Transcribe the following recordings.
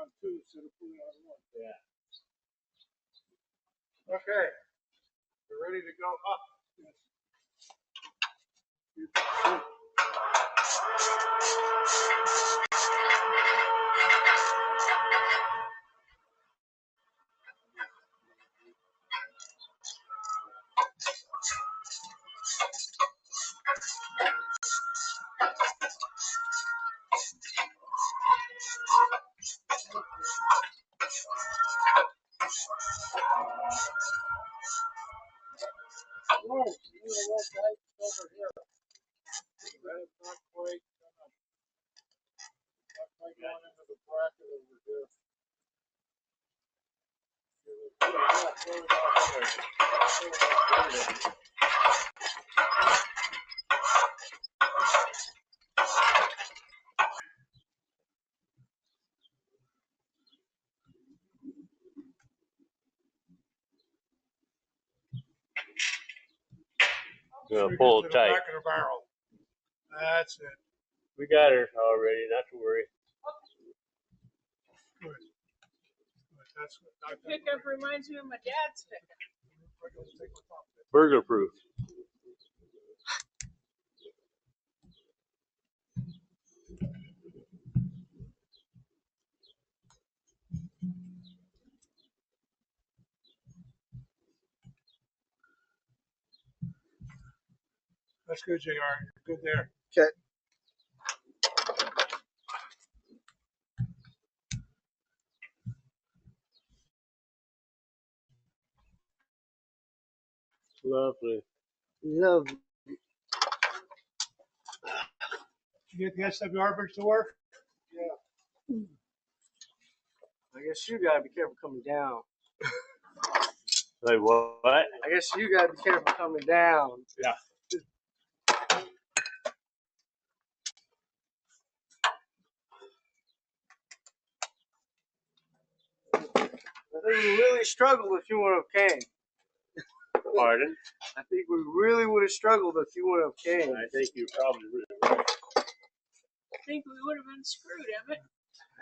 on two instead of pulling on one. Yeah. Okay. We're ready to go up. Whoa, you know what, guys, over here. That is not quite going into the bracket over here. Gonna pull to the tight. back of the barrel. That's it. We got her already, not to worry. Good. Good. That's good. Pickup reminds me of my dad's pickup. Burger proof. That's good, JR. You're good there. Okay. Lovely. Lovely. Did you get the SWR bridge to work? Yeah. I guess you gotta be careful coming down. Like what? I guess you gotta be careful coming down. Yeah. I think we really struggled if you would have came. Pardon? I think we really would have struggled if you would have came. I think you probably would have. I think we would have been screwed, Emmett.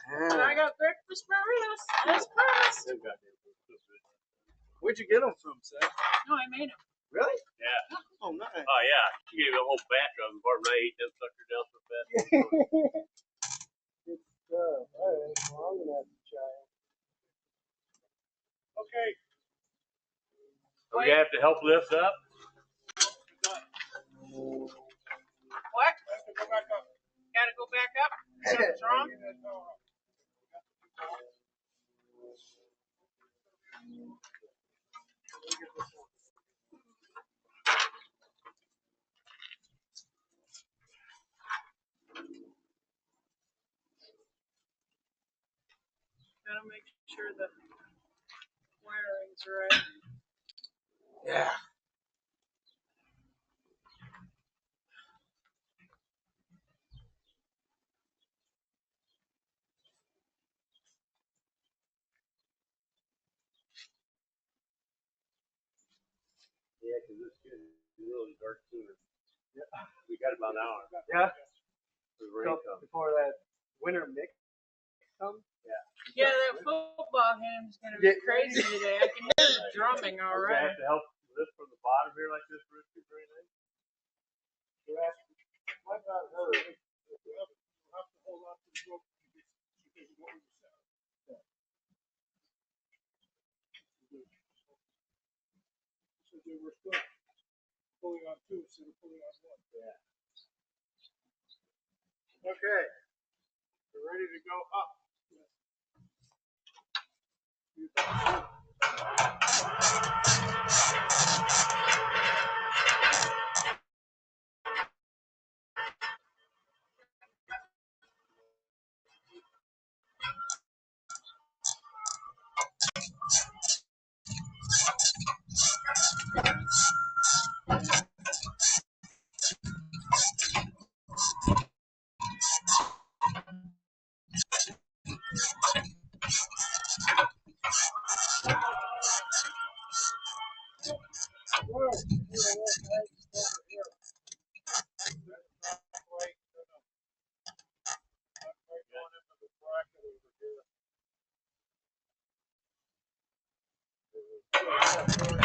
Yeah. And I got breakfast burritos. As promised. Where'd you get them from, Seth? No, I made them. Really? Yeah. Oh, nice. Oh yeah. She gave me a whole batch of them. Barbara and I ate them suckers down so fast. Good stuff. All right. Well, I'm gonna have to try it. Okay. We have to help lift up. What? Have to go back up. Gotta go back up? Something's wrong? Gotta make sure the wiring's right. Yeah. Yeah, because this is really dark too. Yeah. We got about an hour. Yeah. The rain So, comes. before that winter mix comes. Yeah, that football game's gonna be crazy today. I can hear the drumming Does that already. have to help lift from the bottom here like this, Richard, or anything? Might not hurt. You have to hold on to the rope because you want to set. So they were still pulling on two instead of pulling on one. Yeah. Okay. We're ready to go up. Yeah.